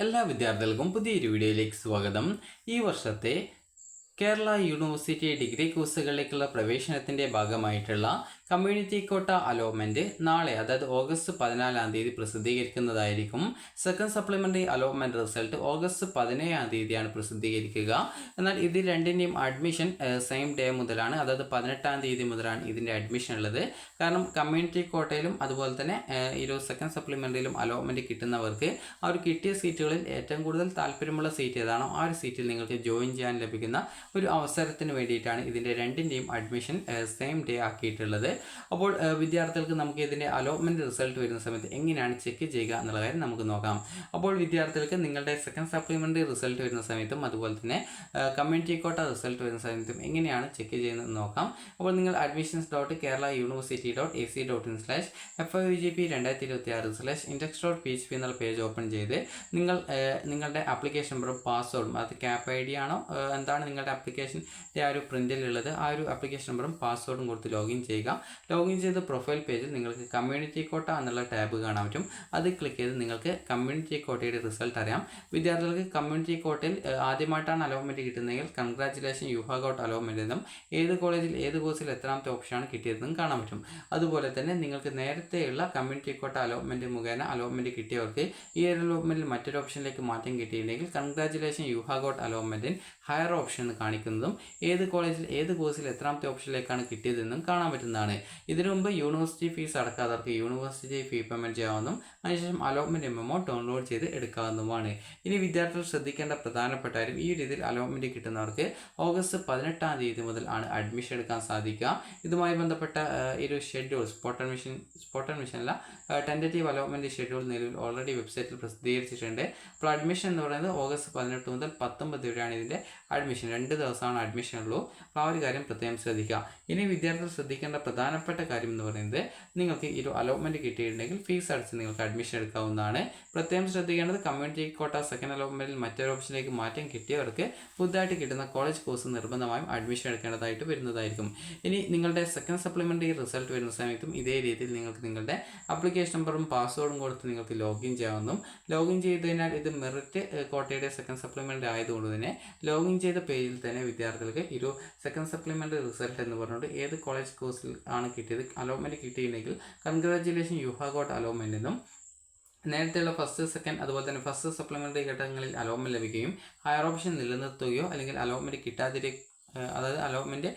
എല്ലാ വിദ്യാർത്ഥികൾക്കും പുതിയൊരു വീഡിയോയിലേക്ക് സ്വാഗതം. ഈ വർഷത്തെ കേരള യൂണിവേഴ്സിറ്റി ഡിഗ്രി കോഴ്സുകളിലേക്കുള്ള പ്രവേശനത്തിൻ്റെ ഭാഗമായിട്ടുള്ള കമ്മ്യൂണിറ്റി കോട്ട അലോട്ട്മെൻറ്റ് നാളെ, അതായത് ഓഗസ്റ്റ് 14-ാം തീയതി പ്രസിദ്ധീകരിക്കുന്നതായിരിക്കും. Second supplementary allotment result August 17-ാം തീയതിയാണ് പ്രസിദ്ധീകരിക്കുക. എന്നാൽ ഇതിൽ രണ്ടിൻ്റെയും അഡ്മിഷൻ സെയിം ഡേ മുതലാണ്, അതായത് 18-ാം തീയതി മുതലാണ് ഇതിൻ്റെ അഡ്മിഷൻ ഉള്ളത്. കാരണം കമ്മ്യൂണിറ്റി കോട്ടയിലും അതുപോലെ തന്നെ ഈ ഒരു സെക്കൻഡ് സപ്ലിമെൻ്ററിയിലും അലോട്ട്മെൻറ്റ് കിട്ടുന്നവർക്ക് ആ ഒരു കിട്ടിയ സീറ്റുകളിൽ ഏറ്റവും കൂടുതൽ താല്പര്യമുള്ള സീറ്റ് ഏതാണോ ആ ഒരു സീറ്റിൽ നിങ്ങൾക്ക് ജോയിൻ ചെയ്യാൻ ലഭിക്കുന്ന ഒരു അവസരത്തിന് വേണ്ടിയിട്ടാണ് ഇതിൻ്റെ രണ്ടിൻ്റെയും അഡ്മിഷൻ സെയിം ഡേ ആക്കിയിട്ടുള്ളത്. അപ്പോൾ വിദ്യാർത്ഥികൾക്ക് നമുക്ക് ഇതിൻ്റെ അലോട്ട്മെൻറ്റ് റിസൾട്ട് വരുന്ന സമയത്ത് എങ്ങനെയാണ് ചെക്ക് ചെയ്യുക എന്നുള്ള കാര്യം നമുക്ക് നോക്കാം. അപ്പോൾ വിദ്യാർത്ഥികൾക്ക് നിങ്ങളുടെ സെക്കൻഡ് സപ്ലിമെൻ്ററി റിസൾട്ട് വരുന്ന സമയത്തും അതുപോലെ തന്നെ കമ്മ്യൂണിറ്റി കോട്ട റിസൾട്ട് വരുന്ന സമയത്തും എങ്ങനെയാണ് ചെക്ക് ചെയ്യുന്നത് നോക്കാം. അപ്പോൾ നിങ്ങൾ admissions.keralauniversity.ac.in/FIUGP2026/index.php എന്നുള്ള പേജ് ഓപ്പൺ ചെയ്ത് നിങ്ങളുടെ ആപ്ലിക്കേഷൻ നമ്പറും പാസ്വേഡും, അത് ക്യാപ് ഐ ഡി ആണോ എന്താണ് നിങ്ങളുടെ ആപ്ലിക്കേഷൻ്റെ ആ ഒരു പ്രിൻറ്റിലുള്ളത്, ആ ഒരു ആപ്ലിക്കേഷൻ നമ്പറും പാസ്വേഡും കൊടുത്ത് ലോഗിൻ ചെയ്യുക. ലോഗിൻ ചെയ്ത് പ്രൊഫൈൽ പേജിൽ നിങ്ങൾക്ക് കമ്മ്യൂണിറ്റി കോട്ട എന്നുള്ള ടാബ് കാണാൻ പറ്റും. അത് ക്ലിക്ക് ചെയ്ത് നിങ്ങൾക്ക് കമ്മ്യൂണിറ്റി കോട്ടയുടെ റിസൾട്ട് അറിയാം. വിദ്യാർത്ഥികൾക്ക് കമ്മ്യൂണിറ്റി കോട്ടയിൽ ആദ്യമായിട്ടാണ് അലോട്ട്മെൻറ്റ് കിട്ടുന്നതെങ്കിൽ congratulation, you have got allotment എന്നും ഏത് കോളേജിൽ ഏത് കോഴ്സിൽ എത്രാമത്തെ ഓപ്ഷനാണ് കിട്ടിയതെന്നും കാണാൻ പറ്റും. അതുപോലെ തന്നെ നിങ്ങൾക്ക് നേരത്തെയുള്ള കമ്മ്യൂണിറ്റി കോട്ട അലോട്ട്മെൻറ്റ് മുഖേന അലോട്ട്മെൻറ്റ് കിട്ടിയവർക്ക് ഈ ഒരു അലോട്ട്മെൻറ്റിൽ മറ്റൊരു ഓപ്ഷനിലേക്ക് മാറ്റം കിട്ടിയിട്ടുണ്ടെങ്കിൽ congratulation, you have got allotment higher option എന്ന് കാണിക്കുന്നതും ഏത് കോളേജിൽ ഏത് കോഴ്സിൽ എത്രാമത്തെ ഓപ്ഷനിലേക്കാണ് കിട്ടിയതെന്നും കാണാൻ പറ്റുന്നതാണ്. ഇതിനു മുമ്പ് യൂണിവേഴ്സിറ്റി ഫീസ് അടക്കാത്തവർക്ക് യൂണിവേഴ്സിറ്റി ഫീ പേയ്മെൻറ്റ് ചെയ്യാവുന്നതും അതിനുശേഷം അലോട്ട്മെൻറ്റ് മെമ്മോ ഡൗൺലോഡ് ചെയ്ത് എടുക്കാവുന്നതുമാണ്. ഇനി വിദ്യാർത്ഥികൾ ശ്രദ്ധിക്കേണ്ട പ്രധാനപ്പെട്ട കാര്യം, ഈ രീതിയിൽ അലോട്ട്മെൻറ്റ് കിട്ടുന്നവർക്ക് ഓഗസ്റ്റ് 18-ാം തീയതി മുതൽ ആണ് അഡ്മിഷൻ എടുക്കാൻ സാധിക്കുക. ഇതുമായി ബന്ധപ്പെട്ട ഒരു ഷെഡ്യൂൾ സ്പോട്ട് അഡ്മിഷനല്ല, ടെൻറ്റേറ്റീവ് അലോട്ട്മെൻറ്റ് ഷെഡ്യൂൾ നിലവിൽ ഓൾറെഡി വെബ്സൈറ്റിൽ പ്രസിദ്ധീകരിച്ചിട്ടുണ്ട്. അപ്പോൾ അഡ്മിഷൻ എന്ന് പറയുന്നത് ഓഗസ്റ്റ് 18 മുതൽ 19 വരെയാണ് ഇതിൻ്റെ അഡ്മിഷൻ. 2 ദിവസമാണ് അഡ്മിഷൻ ഉള്ളൂ. അപ്പോൾ ആ ഒരു കാര്യം പ്രത്യേകം ശ്രദ്ധിക്കുക. ഇനി വിദ്യാർത്ഥികൾ ശ്രദ്ധിക്കേണ്ട പ്രധാനപ്പെട്ട കാര്യം എന്ന് പറയുന്നത്, നിങ്ങൾക്ക് ഈ ഒരു അലോട്ട്മെൻറ്റ് കിട്ടിയിട്ടുണ്ടെങ്കിൽ ഫീസ് അടച്ച് നിങ്ങൾക്ക് അഡ്മിഷൻ എടുക്കാവുന്നതാണ്. പ്രത്യേകം ശ്രദ്ധിക്കേണ്ടത്, കമ്മ്യൂണിറ്റി കോട്ട സെക്കൻഡ് അലോട്ട്മെൻറ്റിൽ മറ്റൊരു ഓപ്ഷനിലേക്ക് മാറ്റം കിട്ടിയവർക്ക് പുതുതായിട്ട് കിട്ടുന്ന കോളേജ് കോഴ്സ് നിർബന്ധമായും അഡ്മിഷൻ എടുക്കേണ്ടതായിട്ട് വരുന്നതായിരിക്കും. ഇനി നിങ്ങളുടെ സെക്കൻഡ് സപ്ലിമെൻ്ററി റിസൾട്ട് വരുന്ന സമയത്തും ഇതേ രീതിയിൽ നിങ്ങൾക്ക് നിങ്ങളുടെ ആപ്ലിക്കേഷൻ നമ്പറും പാസ്വേഡും കൊടുത്ത് നിങ്ങൾക്ക് ലോഗിൻ ചെയ്യാവുന്നതും, ലോഗിൻ ചെയ്ത് കഴിഞ്ഞാൽ ഇത് മെറിറ്റ് കോട്ടയുടെ സെക്കൻഡ് സപ്ലിമെൻ്ററി ആയതുകൊണ്ട് തന്നെ ലോഗിൻ ചെയ്ത പേജിൽ തന്നെ വിദ്യാർത്ഥികൾക്ക് ഒരു സെക്കൻഡ് സപ്ലിമെൻ്ററി റിസൾട്ട് എന്ന് പറഞ്ഞുകൊണ്ട് ഏത് കോളേജ് കോഴ്സിൽ ആണ് കിട്ടിയത് അലോട്ട്മെൻറ്റ് കിട്ടിയിട്ടുണ്ടെങ്കിൽ congratulation, you have got allotment എന്നും നേരത്തെയുള്ള ഫസ്റ്റ് സെക്കൻഡ് അതുപോലെ തന്നെ ഫസ്റ്റ് സപ്ലിമെൻ്ററി ഘട്ടങ്ങളിൽ അലോട്ട്മെൻറ്റ് ലഭിക്കുകയും ഹയർ ഓപ്ഷൻ നിലനിർത്തുകയോ അല്ലെങ്കിൽ അലോട്ട്മെൻറ്റ് കിട്ടാതിരിക്കുകയോ, അതായത് അലോട്ട്മെൻറ്റ്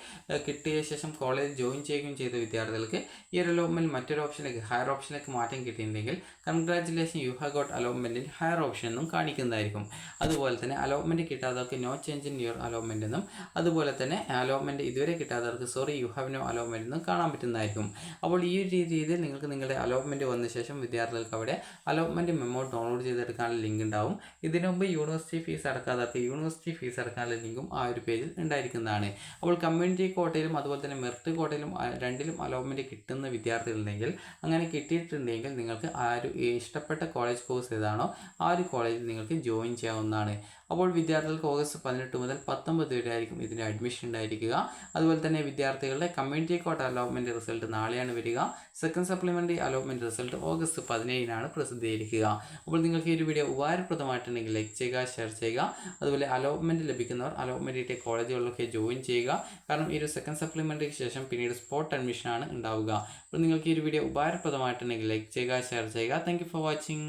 കിട്ടിയ ശേഷം കോളേജ് ജോയിൻ ചെയ്യുകയും ചെയ്ത വിദ്യാർത്ഥികൾക്ക് ഈ ഒരു അലോട്ട്മെൻറ്റ് മറ്റൊരു ഓപ്ഷനിലേക്ക് ഹയർ ഓപ്ഷനിലേക്ക് മാറ്റം കിട്ടിയിട്ടുണ്ടെങ്കിൽ കൺഗ്രാറ്റുലേഷൻ, യു ഹാവ് ഗോട്ട് അലോട്ട്മെൻറ്റിൽ ഹയർ ഓപ്ഷൻ എന്നും കാണിക്കുന്നതായിരിക്കും. അതുപോലെ തന്നെ അലോട്ട്മെൻറ്റ് കിട്ടാത്തവർക്ക് no change in your allotment എന്നും, അതുപോലെ തന്നെ അലോട്ട്മെൻറ്റ് ഇതുവരെ കിട്ടാത്തവർക്ക് sorry you have no allotment എന്നും കാണാൻ പറ്റുന്നതായിരിക്കും. അപ്പോൾ ഈ ഒരു രീതിയിൽ നിങ്ങൾക്ക് നിങ്ങളുടെ അലോട്ട്മെൻറ്റ് വന്ന ശേഷം വിദ്യാർത്ഥികൾക്ക് അവിടെ അലോട്ട്മെൻറ്റ് മെമ്മോ ഡൗൺലോഡ് ചെയ്തെടുക്കാനുള്ള ലിങ്ക് ഉണ്ടാവും. ഇതിനു മുമ്പ് യൂണിവേഴ്സിറ്റി ഫീസ് അടക്കാത്തവർക്ക് യൂണിവേഴ്സിറ്റി ഫീസ് അടക്കാനുള്ള ലിങ്കും ആ ഒരു പേജിൽ ഉണ്ടായിരിക്കും. അപ്പോൾ കമ്മ്യൂണിറ്റി കോട്ടയിലും അതുപോലെ തന്നെ മെറിറ്റ് കോട്ടയിലും രണ്ടിലും അലോട്ട്മെൻറ്റ് കിട്ടുന്ന വിദ്യാർത്ഥികളുണ്ടെങ്കിൽ, അങ്ങനെ കിട്ടിയിട്ടുണ്ടെങ്കിൽ നിങ്ങൾക്ക് ആ ഒരു ഇഷ്ടപ്പെട്ട കോളേജ് കോഴ്സ് ഏതാണോ ആ ഒരു കോളേജിൽ നിങ്ങൾക്ക് ജോയിൻ ചെയ്യാവുന്നതാണ്. അപ്പോൾ വിദ്യാർത്ഥികൾക്ക് ഓഗസ്റ്റ് 18 മുതൽ 19 വരെ ആയിരിക്കും ഇതിൻ്റെ അഡ്മിഷൻ ഉണ്ടായിരിക്കുക. അതുപോലെ തന്നെ വിദ്യാർത്ഥികളുടെ കമ്മ്യൂണിറ്റി കോട്ട അലോട്ട്മെൻറ്റ് റിസൾട്ട് നാളെയാണ് വരിക. Second supplementary allotment result August 17-നാണ് പ്രസിദ്ധീകരിക്കുക. അപ്പോൾ നിങ്ങൾക്ക് ഈ ഒരു വീഡിയോ ഉപകാരപ്രദമായിട്ടുണ്ടെങ്കിൽ ലൈക്ക് ചെയ്യുക, ഷെയർ ചെയ്യുക. അതുപോലെ അലോട്ട്മെൻറ്റ് ലഭിക്കുന്നവർ അലോട്ട്മെൻറ്റ് കിട്ടിയ കോളേജുകളിലൊക്കെ ജോയിൻ ചെയ്യുക. കാരണം ഈ ഒരു സെക്കൻഡ് സപ്ലിമെൻ്ററിക്ക് ശേഷം പിന്നീട് സ്പോട്ട് അഡ്മിഷനാണ് ഉണ്ടാവുക. അപ്പോൾ നിങ്ങൾക്ക് ഈ ഒരു വീഡിയോ ഉപകാരപ്രദമായിട്ടുണ്ടെങ്കിൽ ലൈക്ക് ചെയ്യുക, ഷെയർ ചെയ്യുക. Thank you for watching.